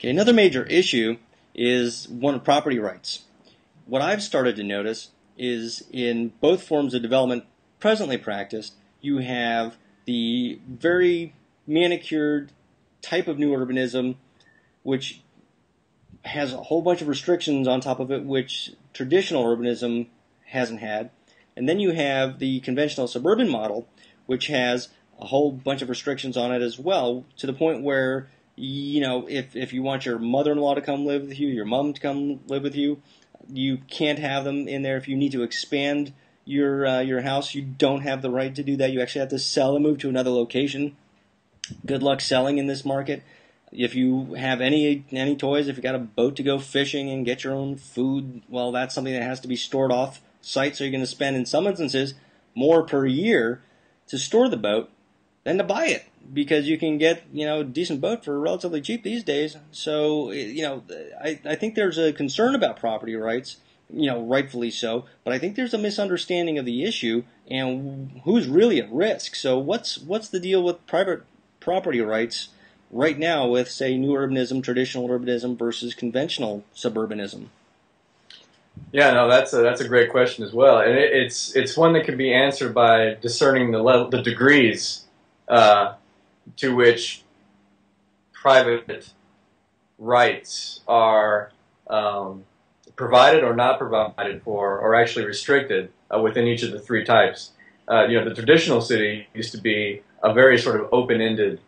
Okay, another major issue is one of property rights. What I've started to notice is in both forms of development presently practiced, you have the very manicured type of new urbanism, which has a whole bunch of restrictions on top of it, which traditional urbanism hasn't had. And then you have the conventional suburban model, which has a whole bunch of restrictions on it as well, to the point where, you know, if you want your mother-in-law to come live with you, your mom to come live with you, you can't have them in there. If you need to expand your house, you don't have the right to do that. You actually have to sell and move to another location. Good luck selling in this market. If you have any toys, if you got a boat to go fishing and get your own food, well, that's something that has to be stored off site. So you're going to spend, in some instances, more per year to store the boat than to buy it, because you can get, you know, a decent boat for relatively cheap these days. So, you know, I think there's a concern about property rights, you know, rightfully so, but I think there's a misunderstanding of the issue and who's really at risk. So what's the deal with private property rights right now with, say, new urbanism, traditional urbanism versus conventional suburbanism? Yeah, no, that's a great question as well, and it's one that can be answered by discerning the degrees to which private rights are provided or not provided for, or actually restricted within each of the three types. You know, the traditional city used to be a very sort of open-ended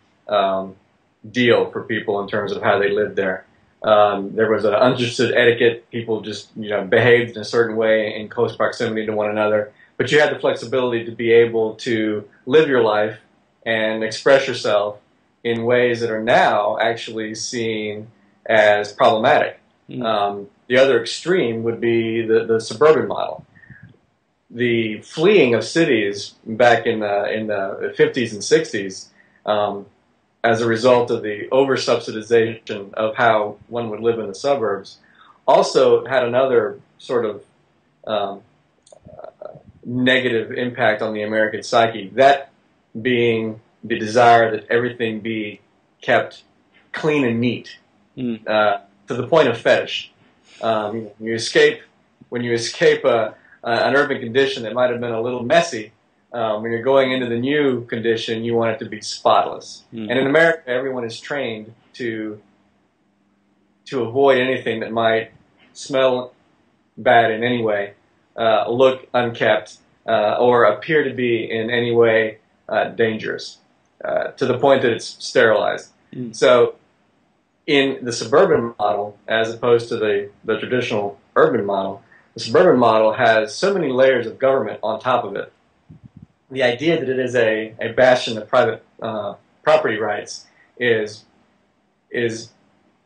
deal for people in terms of how they lived there. There was an understood etiquette. People just, you know, behaved in a certain way in close proximity to one another. But you had the flexibility to be able to live your life and express yourself in ways that are now actually seen as problematic. The other extreme would be the suburban model. The fleeing of cities back in the 50s and 60s as a result of the over-subsidization of how one would live in the suburbs also had another sort of negative impact on the American psyche, that being the desire that everything be kept clean and neat, to the point of fetish. When you escape an urban condition that might have been a little messy, when you're going into the new condition, you want it to be spotless. And in America, everyone is trained to avoid anything that might smell bad in any way, look unkept, or appear to be in any way dangerous, to the point that it's sterilized. So in the suburban model, as opposed to the traditional urban model, the suburban model has so many layers of government on top of it. The idea that it is a bastion of private property rights is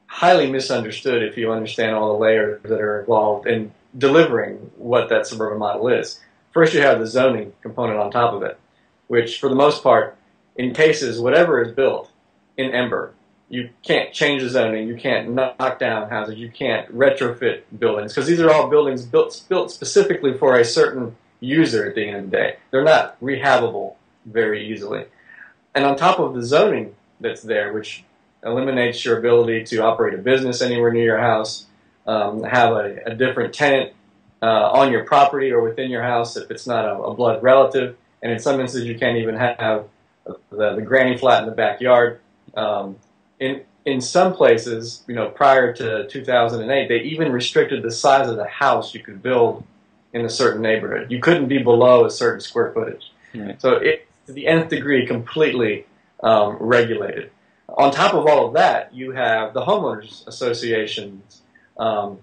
highly misunderstood if you understand all the layers that are involved in delivering what that suburban model is. First, you have the zoning component on top of it, which, for the most part, in cases, whatever is built in Ember, you can't change the zoning, you can't knock down houses, you can't retrofit buildings, because these are all buildings built specifically for a certain user at the end of the day. They're not rehabable very easily. And on top of the zoning that's there, which eliminates your ability to operate a business anywhere near your house, have a different tenant on your property or within your house if it's not a blood relative, and in some instances you can't even have the granny flat in the backyard. In some places, you know, prior to 2008, they even restricted the size of the house you could build in a certain neighborhood. You couldn't be below a certain square footage. Right. So it's, to the nth degree, completely regulated. On top of all of that, you have the homeowners associations, the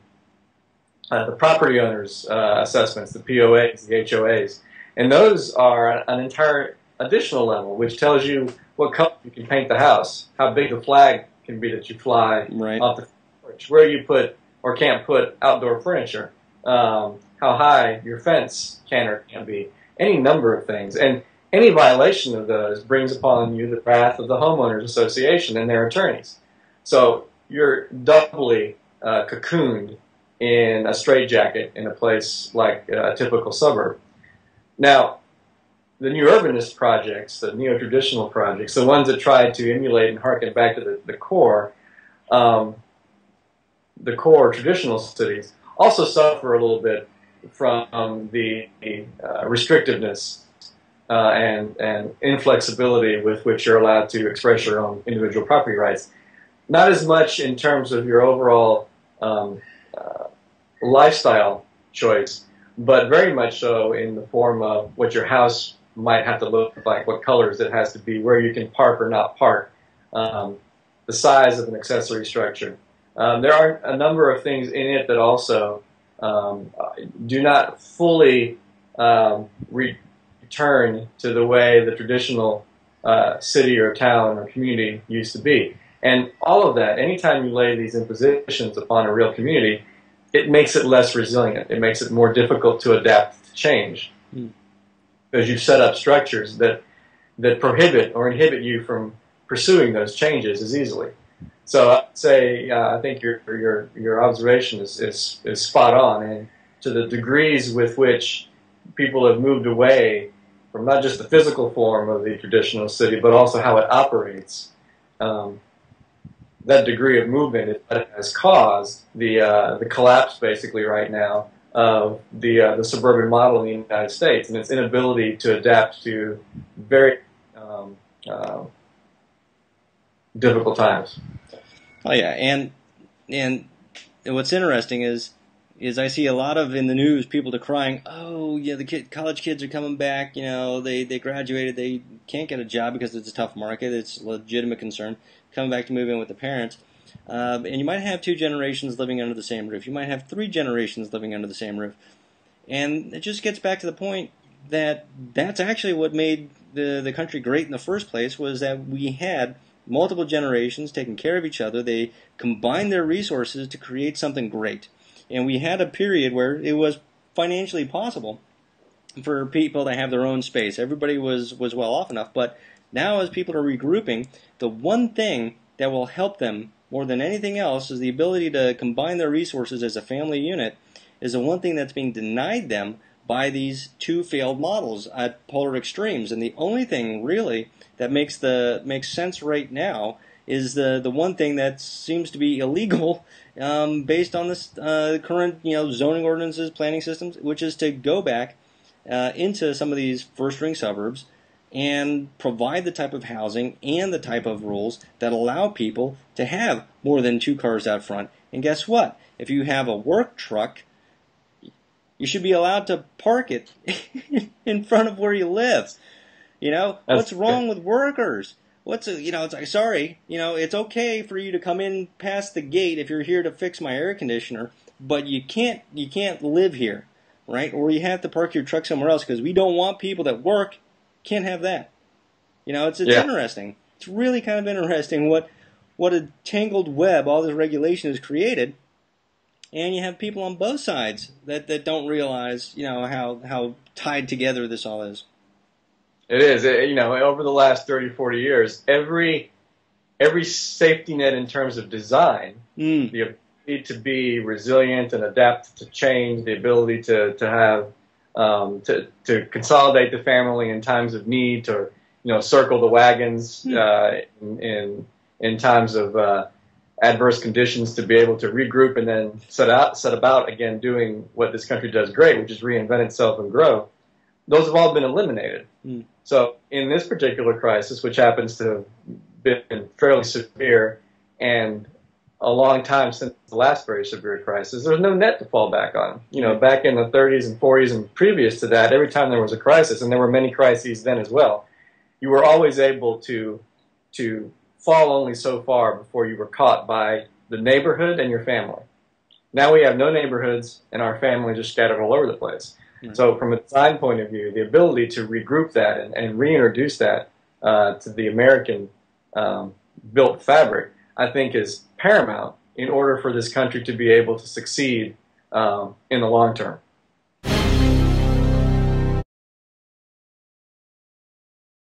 property owners assessments, the POAs, the HOAs, and those are an entire additional level, which tells you what color you can paint the house, how big the flag can be that you fly off the porch, where you put or can't put outdoor furniture, how high your fence can or can't be, any number of things. And any violation of those brings upon you the wrath of the homeowners association and their attorneys. So you're doubly cocooned in a straitjacket in a place like a typical suburb. Now, the new urbanist projects, the neo-traditional projects, the ones that try to emulate and harken back to the core, the core traditional cities also suffer a little bit from the restrictiveness and inflexibility with which you're allowed to express your own individual property rights. Not as much in terms of your overall lifestyle choice, but very much so in the form of what your house might have to look like, what colors it has to be, where you can park or not park, the size of an accessory structure. There are a number of things in it that also do not fully return to the way the traditional city or town or community used to be. And all of that, anytime you lay these impositions upon a real community, it makes it less resilient. It makes it more difficult to adapt to change. Because you've set up structures that prohibit or inhibit you from pursuing those changes as easily. So I'd say I think your observation is spot on, and to the degrees with which people have moved away from not just the physical form of the traditional city, but also how it operates. That degree of movement has caused the collapse, basically, right now of the suburban model in the United States and its inability to adapt to very difficult times. Oh yeah, and what's interesting is I see a lot of in the news people decrying, oh yeah, the college kids are coming back. You know, they graduated, they can't get a job because it's a tough market. It's a legitimate concern. Coming back to move in with the parents. And you might have 2 generations living under the same roof. You might have 3 generations living under the same roof. And it just gets back to the point that that's actually what made the country great in the first place, was that we had multiple generations taking care of each other. They combined their resources to create something great. And we had a period where it was financially possible for people to have their own space. Everybody was well off enough, but now as people are regrouping, the one thing that will help them more than anything else is the ability to combine their resources as a family unit, is the one thing that's being denied them by these 2 failed models at polar extremes. And the only thing really that makes sense right now is the one thing that seems to be illegal based on this current zoning ordinances, planning systems, which is to go back into some of these first-ring suburbs and provide the type of housing and the type of rules that allow people to have more than 2 cars out front. And guess what? If you have a work truck, you should be allowed to park it in front of where you live. What's wrong with workers? It's like, sorry, it's okay for you to come in past the gate if you're here to fix my air conditioner, but you can't live here, right? Or you have to park your truck somewhere else because we don't want people that work. Can't have that. It's interesting. It's really kind of interesting what a tangled web all this regulation has created, and you have people on both sides that don't realize how tied together this all is. It is. Over the last 30, 40 years, every safety net in terms of design, the ability to be resilient and adapt to change, the ability to have to consolidate the family in times of need, to circle the wagons in times of adverse conditions, to be able to regroup and then set about again doing what this country does great, which is reinvent itself and grow. Those have all been eliminated. So in this particular crisis, which happens to have been fairly severe and a long time since the last very severe crisis, there's no net to fall back on. Back in the 30s and 40s and previous to that, every time there was a crisis, and there were many crises then as well, you were always able to fall only so far before you were caught by the neighborhood and your family. Now we have no neighborhoods, and our families are scattered all over the place. So from a design point of view, the ability to regroup that and reintroduce that to the American built fabric, I think, is paramount in order for this country to be able to succeed in the long term.